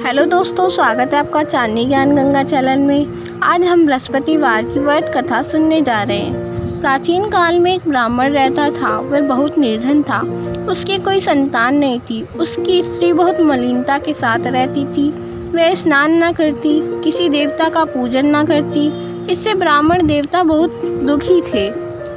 Hello दोस्तों, स्वागत है आपका चांदनी ज्ञान गंगा चैनल में। आज हम बृहस्पतिवार की व्रत कथा सुनने जा रहे हैं। प्राचीन काल में एक ब्राह्मण रहता था। वह बहुत निर्धन था। उसकी कोई संतान नहीं थी। उसकी स्त्री बहुत मलिनता के साथ रहती थी। वह स्नान न करती, किसी देवता का पूजन न करती। इससे ब्राह्मण देवता बहुत दुखी थे।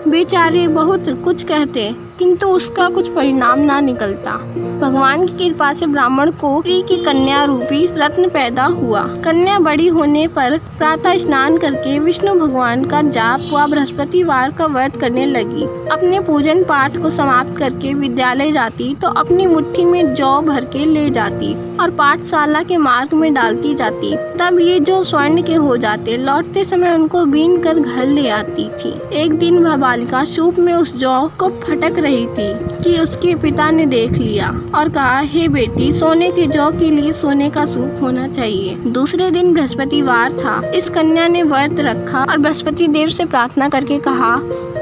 बेचारे बहुत कुछ कहते, किंतु उसका कुछ परिणाम ना निकलता। भगवान की कृपा से ब्राह्मण को स्त्री की कन्या रूपी रत्न पैदा हुआ। कन्या बड़ी होने पर प्रातः स्नान करके विष्णु भगवान का जाप व बृहस्पतिवार का व्रत करने लगी। अपने पूजन पाठ को समाप्त करके विद्यालय जाती तो अपनी मुट्ठी में जौ भर के ले जाती और पाठशाला के मार्ग में डालती जाती। तब ये जौ स्वर्ण के हो जाते। लौटते समय उनको बीन कर घर ले आती थी। एक दिन वह बालिका सूप में उस जौ को फटक रही थी कि उसके पिता ने देख लिया और कहा, हे बेटी, सोने के जौ के लिए सोने का सूप होना चाहिए। दूसरे दिन बृहस्पतिवार था। इस कन्या ने व्रत रखा और बृहस्पति देव से प्रार्थना करके कहा,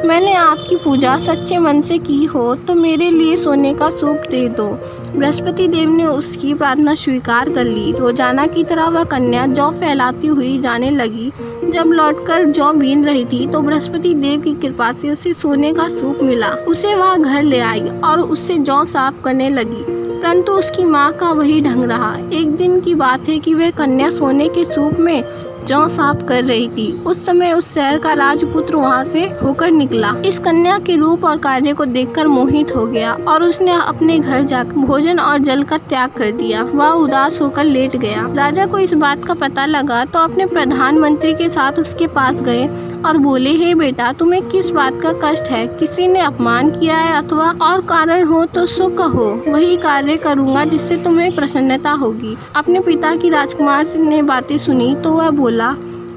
मैंने आपकी पूजा सच्चे मन से की हो तो मेरे लिए सोने का सूप दे दो। बृहस्पति देव ने उसकी प्रार्थना स्वीकार कर ली। रोजाना की तरह वह कन्या जौ फैलाती हुई जाने लगी। जब लौटकर जौ बीन रही थी तो बृहस्पति देव की कृपा से उसे सोने का सूप मिला। उसे वह घर ले आई और उससे जौ साफ करने लगी, परंतु उसकी माँ का वही ढंग रहा। एक दिन की बात है कि वह कन्या सोने के सूप में जौ साफ कर रही थी। उस समय उस शहर का राजपुत्र वहां से होकर निकला। इस कन्या के रूप और कार्य को देखकर मोहित हो गया और उसने अपने घर जाकर भोजन और जल का त्याग कर दिया। वह उदास होकर लेट गया। राजा को इस बात का पता लगा तो अपने प्रधानमंत्री के साथ उसके पास गए और बोले, हे बेटा, तुम्हें किस बात का कष्ट है? किसी ने अपमान किया है अथवा और कारण हो तो सो कहो, वही कार्य करूँगा जिससे तुम्हें प्रसन्नता होगी। अपने पिता की राजकुमार ने बातें सुनी तो वह बोला,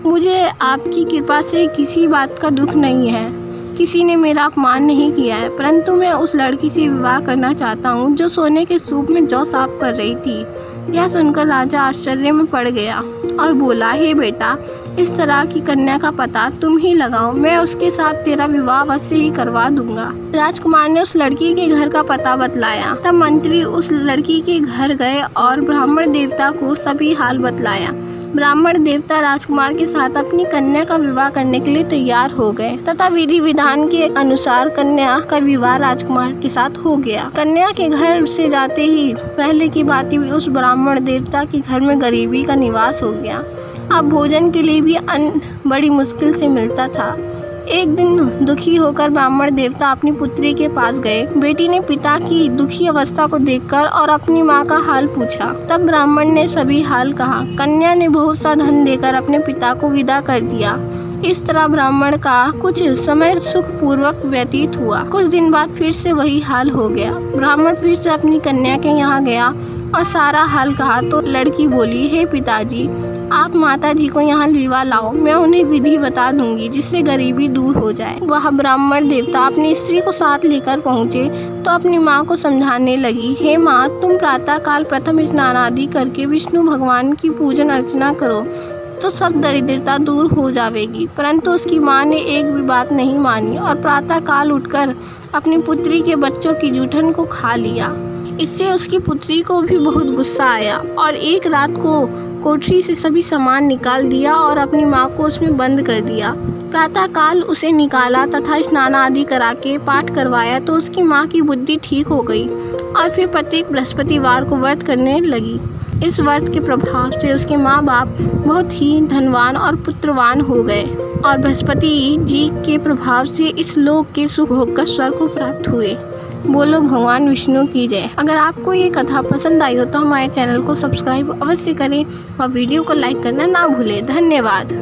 मुझे आपकी कृपा से किसी बात का दुख नहीं है। किसी ने मेरा अपमान नहीं किया है, परंतु मैं उस लड़की से विवाह करना चाहता हूँ जो सोने के सूप में जौ साफ कर रही थी। यह सुनकर राजा आश्चर्य में पड़ गया और बोला, हे बेटा, इस तरह की कन्या का पता तुम ही लगाओ। मैं उसके साथ तेरा विवाह अवश्य ही करवा दूंगा। राजकुमार ने उस लड़की के घर का पता बतलाया। तब मंत्री उस लड़की के घर गए और ब्राह्मण देवता को सभी हाल बतलाया। ब्राह्मण देवता राजकुमार के साथ अपनी कन्या का विवाह करने के लिए तैयार हो गए तथा विधि विधान के अनुसार कन्या का विवाह राजकुमार के साथ हो गया। कन्या के घर से जाते ही पहले की बात ही उस ब्राह्मण देवता के घर में गरीबी का निवास हो गया। अब भोजन के लिए भी अन्न बड़ी मुश्किल से मिलता था। एक दिन दुखी होकर ब्राह्मण देवता अपनी पुत्री के पास गए। बेटी ने पिता की दुखी अवस्था को देखकर और अपनी माँ का हाल पूछा। तब ब्राह्मण ने सभी हाल कहा। कन्या ने बहुत सा धन देकर अपने पिता को विदा कर दिया। इस तरह ब्राह्मण का कुछ समय सुख पूर्वक व्यतीत हुआ। कुछ दिन बाद फिर से वही हाल हो गया। ब्राह्मण फिर से अपनी कन्या के यहाँ गया और सारा हाल कहा तो लड़की बोली, हे पिताजी, आप माता जी को यहाँ लिवा लाओ। मैं उन्हें विधि बता दूंगी जिससे गरीबी दूर हो जाए। वह ब्राह्मण देवता अपनी स्त्री को साथ लेकर पहुँचे तो अपनी माँ को समझाने लगी, हे माँ, तुम प्रातः काल प्रथम स्नान आदि करके विष्णु भगवान की पूजन अर्चना करो तो सब दरिद्रता दूर हो जाएगी। परंतु उसकी माँ ने एक भी बात नहीं मानी और प्रातः काल उठकर अपनी पुत्री के बच्चों की जूठन को खा लिया। इससे उसकी पुत्री को भी बहुत गुस्सा आया और एक रात को कोठरी से सभी सामान निकाल दिया और अपनी माँ को उसमें बंद कर दिया। प्रातः काल उसे निकाला तथा स्नान आदि करा के पाठ करवाया तो उसकी माँ की बुद्धि ठीक हो गई और फिर प्रत्येक बृहस्पतिवार को व्रत करने लगी। इस व्रत के प्रभाव से उसके माँ बाप बहुत ही धनवान और पुत्रवान हो गए और बृहस्पति जी के प्रभाव से इस लोक के सुख भोग कर स्वर्ग को प्राप्त हुए। बोलो भगवान विष्णु की जय। अगर आपको ये कथा पसंद आई हो तो हमारे चैनल को सब्सक्राइब अवश्य करें और वीडियो को लाइक करना ना भूलें। धन्यवाद।